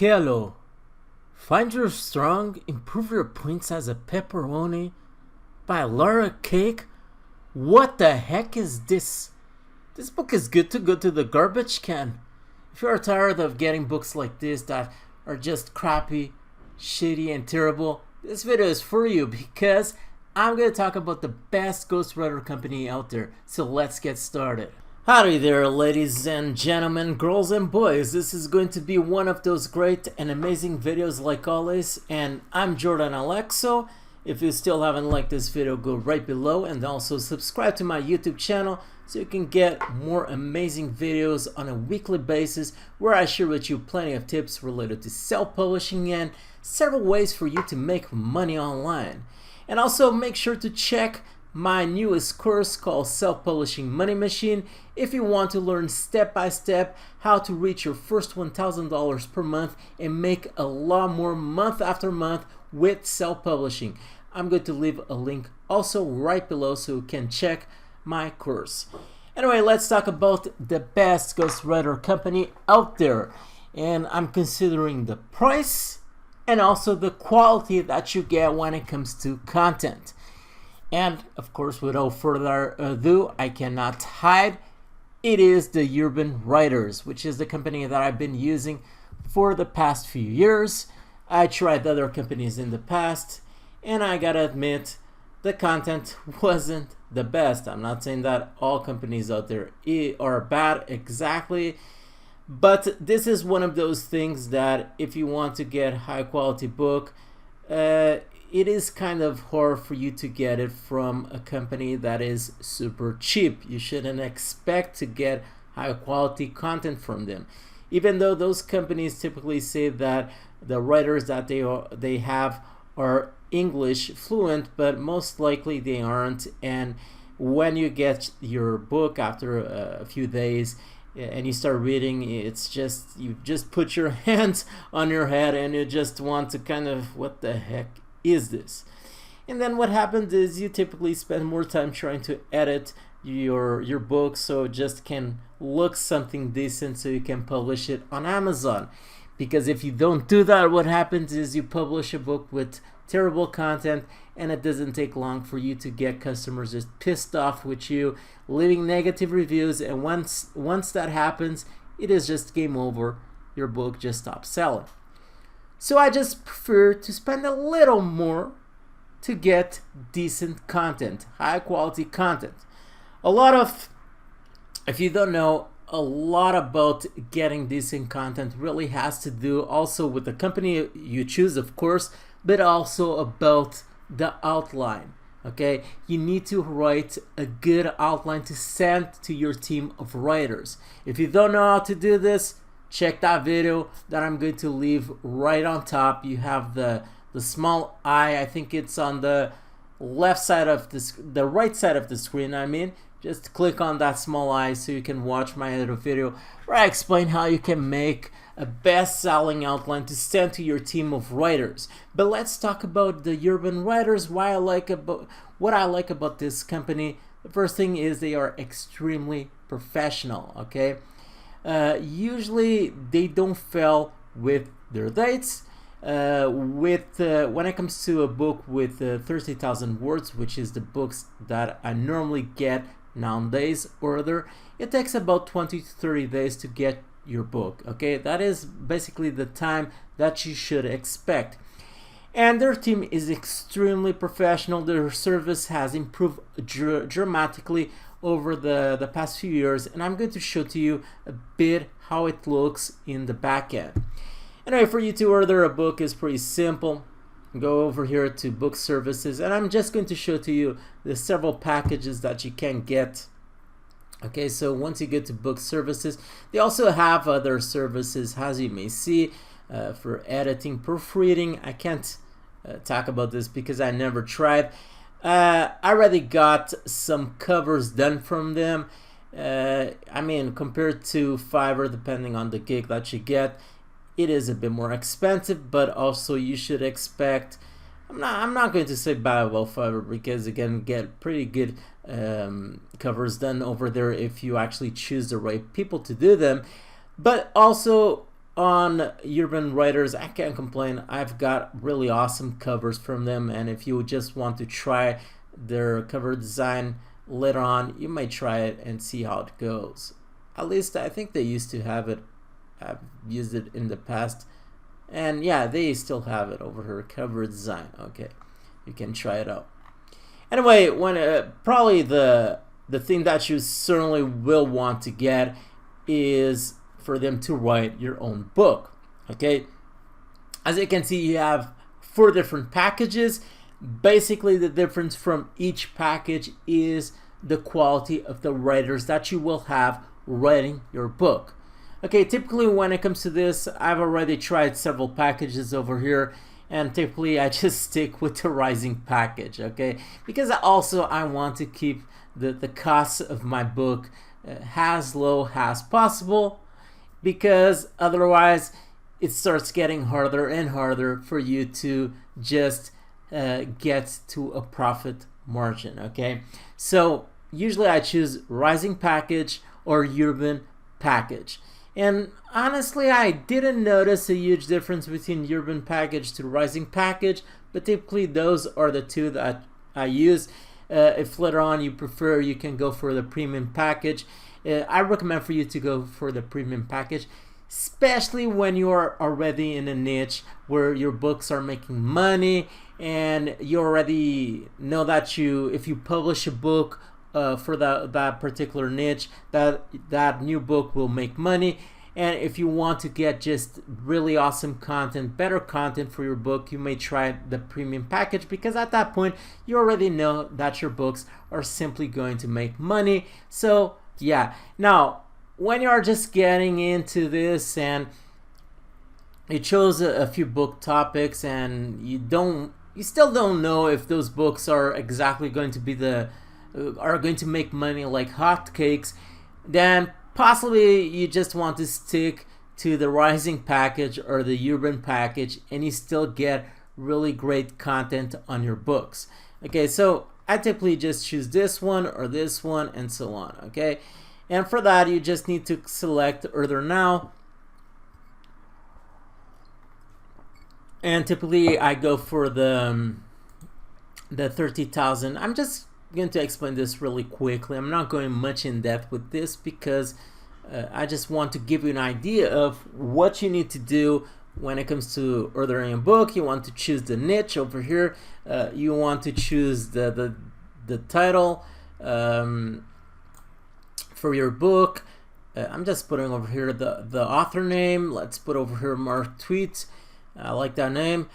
Hello. Find your strong, improve your points as a pepperoni by Laura Cake? What the heck is this? This book is good to go to the garbage can. If you are tired of getting books like this that are just crappy, shitty, and terrible, this video is for you because I'm going to talk about the best ghostwriter company out there. So let's get started. Howdy there, ladies and gentlemen, girls and boys. This is going to be one of those great and amazing videos like always, and I'm Jordan Alexo. If you still haven't liked this video, go right below and also subscribe to my YouTube channel so you can get more amazing videos on a weekly basis where I share with you plenty of tips related to self-publishing and several ways for you to make money online. And also make sure to check my newest course called Self-Publishing Money Machine if you want to learn step by step how to reach your first $1,000 per month and make a lot more month after month with self-publishing. I'm going to leave a link also right below so you can check my course. Anyway, let's talk about the best ghostwriter company out there. And I'm considering the price and also the quality that you get when it comes to content. And of course, without further ado, I cannot hide. It is the Urban Writers, which is the company that I've been using for the past few years. I tried other companies in the past, and I gotta admit, the content wasn't the best. I'm not saying that all companies out there are bad exactly, but this is one of those things that if you want to get high quality book, it is kind of hard for you to get it from a company that is super cheap. You shouldn't expect to get high quality content from them, even though those companies typically say that the writers that they have are English fluent, but most likely they aren't. And when you get your book after a few days and you start reading, it's just, you just put your hands on your head and you just want to kind of, what the heck is this? And then what happens is you typically spend more time trying to edit your book so it just can look something decent so you can publish it on Amazon. Because if you don't do that, what happens is you publish a book with terrible content and it doesn't take long for you to get customers just pissed off with you, leaving negative reviews, and once that happens, it is just game over. Your book just stops selling. So I just prefer to spend a little more to get decent content, high quality content. If you don't know, a lot about getting decent content really has to do also with the company you choose, of course, but also about the outline. Okay, you need to write a good outline to send to your team of writers. If you don't know how to do this, check that video that I'm going to leave right on top. You have the small I think it's on the left side of the right side of the screen. I mean, just click on that small I so you can watch my other video where I explain how you can make a best-selling outline to send to your team of writers. But let's talk about the Urban Writers. What I like about this company. The first thing is they are extremely professional. Okay. Usually they don't fail with their dates. When it comes to a book with 30,000 words, which is the books that I normally get nowadays order, it takes about 20 to 30 days to get your book. Okay, that is basically the time that you should expect. And their team is extremely professional. Their service has improved dramatically over the past few years, and I'm going to show to you a bit how it looks in the back end. Anyway, for you to order a book is pretty simple. Go over here to book services, and I'm just going to show to you the several packages that you can get. Okay, so once you get to book services, they also have other services, as you may see, for editing, proofreading. I can't talk about this because I never tried. I already got some covers done from them. I mean, compared to Fiverr, depending on the gig that you get, it is a bit more expensive, but also you should expect, I'm not going to say bad about Fiverr because you can get pretty good covers done over there if you actually choose the right people to do them. But also on Urban Writers, I can't complain. I've got really awesome covers from them, and if you just want to try their cover design later on, you might try it and see how it goes. At least I think they used to have it. I've used it in the past, and yeah, they still have it over here, cover design. Okay, you can try it out. Anyway, when probably the thing that you certainly will want to get is for them to write your own book. Okay, as you can see, you have 4 different packages. Basically, the difference from each package is the quality of the writers that you will have writing your book. Okay, typically when it comes to this, I've already tried several packages over here, and typically I just stick with the rising package, okay? Because also I want to keep the costs of my book as low as possible, because otherwise it starts getting harder and harder for you to just get to a profit margin, okay? So usually I choose rising package or urban package. And honestly, I didn't notice a huge difference between urban package to rising package, but typically those are the 2 that I use. If later on you prefer, you can go for the premium package. I recommend for you to go for the premium package, especially when you are already in a niche where your books are making money, and you already know that if you publish a book for that particular niche, that new book will make money. And if you want to get just really awesome content, better content for your book, you may try the premium package, because at that point you already know that your books are simply going to make money. So yeah, now when you are just getting into this and you chose a few book topics and you still don't know if those books are exactly going to be are going to make money like hotcakes, then possibly you just want to stick to the rising package or the urban package, and you still get really great content on your books. Okay, so I typically just choose this one or this one and so on. Okay, and for that you just need to select order now, and typically I go for the 30,000. I'm just going to explain this really quickly. I'm not going much in depth with this because I just want to give you an idea of what you need to do when it comes to ordering a book. You want to choose the niche over here. You want to choose the title for your book. I'm just putting over here the author name. Let's put over here Mark Tweet. I like that name.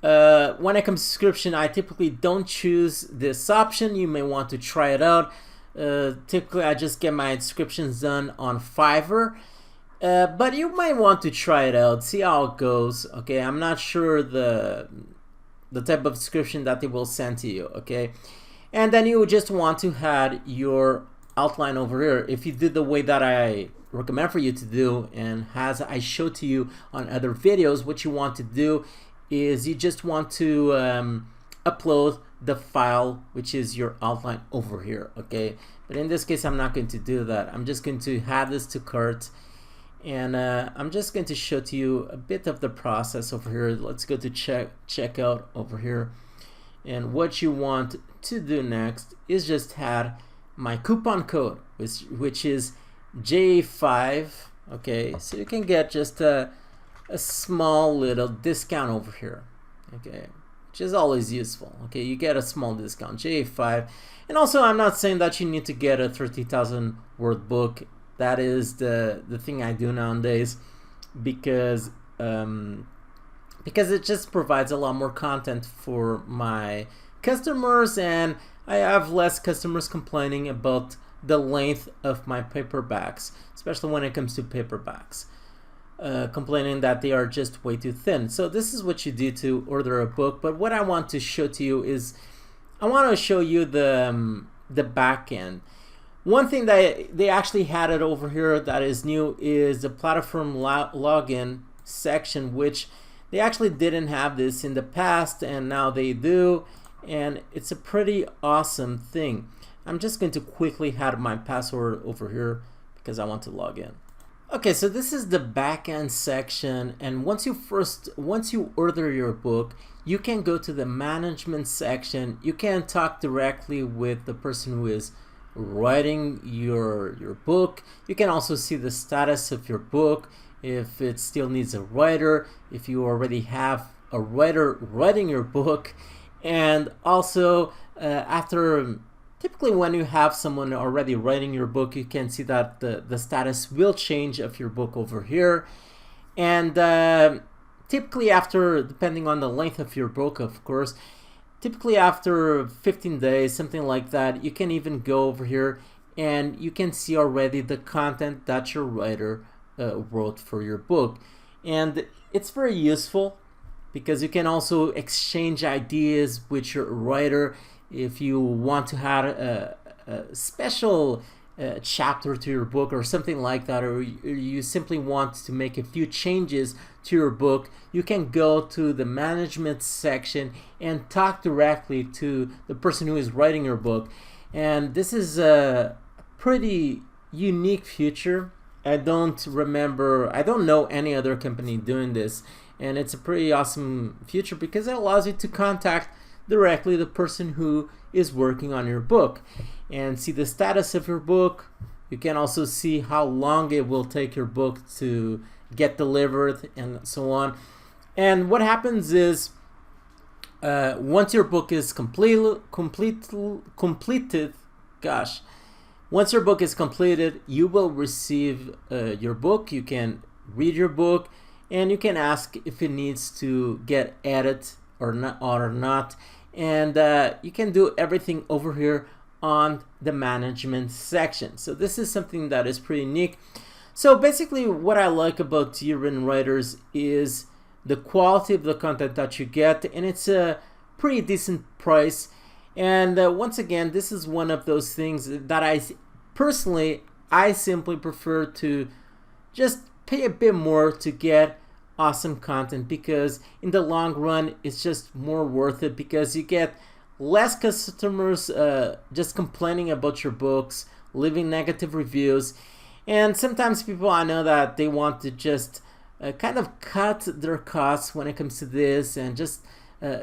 When it comes to description, I typically don't choose this option. You may want to try it out. Typically I just get my descriptions done on Fiverr, but you might want to try it out, see how it goes. Okay, I'm not sure the type of description that they will send to you. Okay, and then you just want to add your outline over here. If you do the way that I recommend for you to do, and as I show to you on other videos, what you want to do is you just want to upload the file, which is your outline over here. Okay, but in this case I'm not going to do that. I'm just going to add this to cart, and I'm just going to show to you a bit of the process over here. Let's go to checkout over here, and what you want to do next is just add my coupon code, which is J5. Okay, so you can get just a small little discount over here. Okay, which is always useful. Okay, you get a small discount, J5. And also, I'm not saying that you need to get a 30,000 word book. That is the thing I do nowadays, because it just provides a lot more content for my customers, and I have less customers complaining about the length of my paperbacks, especially when it comes to paperbacks. Complaining that they are just way too thin. So this is what you do to order a book. But what I want to show to you is, I want to show you the backend. One thing that they actually had it over here that is new is the platform login section, which they actually didn't have this in the past, and now they do, and it's a pretty awesome thing. I'm just going to quickly add my password over here because I want to log in. Okay, so this is the backend section, and once you order your book, you can go to the management section. You can talk directly with the person who is writing your book. You can also see the status of your book, if it still needs a writer, if you already have a writer writing your book, and also after typically when you have someone already writing your book, you can see that the status will change of your book over here. And typically after, depending on the length of your book, of course, typically after 15 days, something like that, you can even go over here and you can see already the content that your writer wrote for your book. And it's very useful because you can also exchange ideas with your writer. If you want to add a special chapter to your book or something like that, or you simply want to make a few changes to your book, you can go to the management section and talk directly to the person who is writing your book. And this is a pretty unique feature. I don't know any other company doing this, and it's a pretty awesome feature because it allows you to contact directly the person who is working on your book and see the status of your book. You can also see how long it will take your book to get delivered and so on. And what happens is once your book is completed, once your book is completed, you will receive your book. You can read your book and you can ask if it needs to get edited or not. And you can do everything over here on the management section. So this is something that is pretty unique. So basically what I like about Urban Writers is the quality of the content that you get, and it's a pretty decent price. And once again, this is one of those things that I simply prefer to just pay a bit more to get awesome content, because in the long run it's just more worth it, because you get less customers just complaining about your books, leaving negative reviews. And sometimes people, I know that they want to just kind of cut their costs when it comes to this and just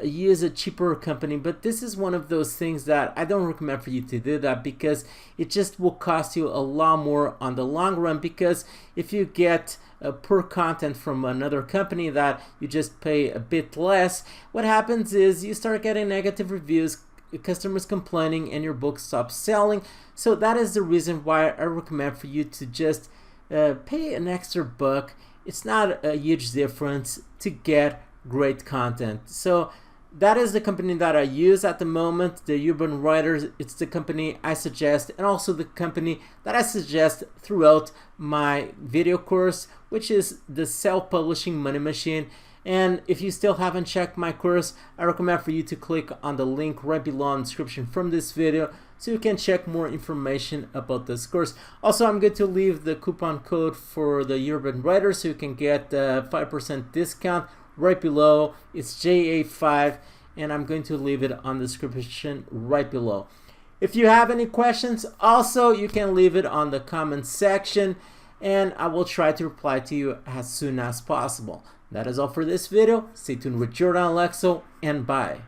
use a cheaper company. But this is one of those things that I don't recommend for you to do that, because it just will cost you a lot more on the long run. Because if you get poor content from another company that you just pay a bit less, what happens is you start getting negative reviews, customers complaining, and your book stops selling. So that is the reason why I recommend for you to just pay an extra buck. It's not a huge difference to get great content. So that is the company that I use at the moment, the Urban Writers. It's the company I suggest, and also the company that I suggest throughout my video course, which is the Self-Publishing Money Machine. And if you still haven't checked my course, I recommend for you to click on the link right below in the description from this video so you can check more information about this course. Also, I'm going to leave the coupon code for the Urban Writers so you can get a 5% discount right below. It's JA5, and I'm going to leave it on the description right below. If you have any questions, also you can leave it on the comment section, and I will try to reply to you as soon as possible. That is all for this video. Stay tuned with Jordan Alexo, and bye.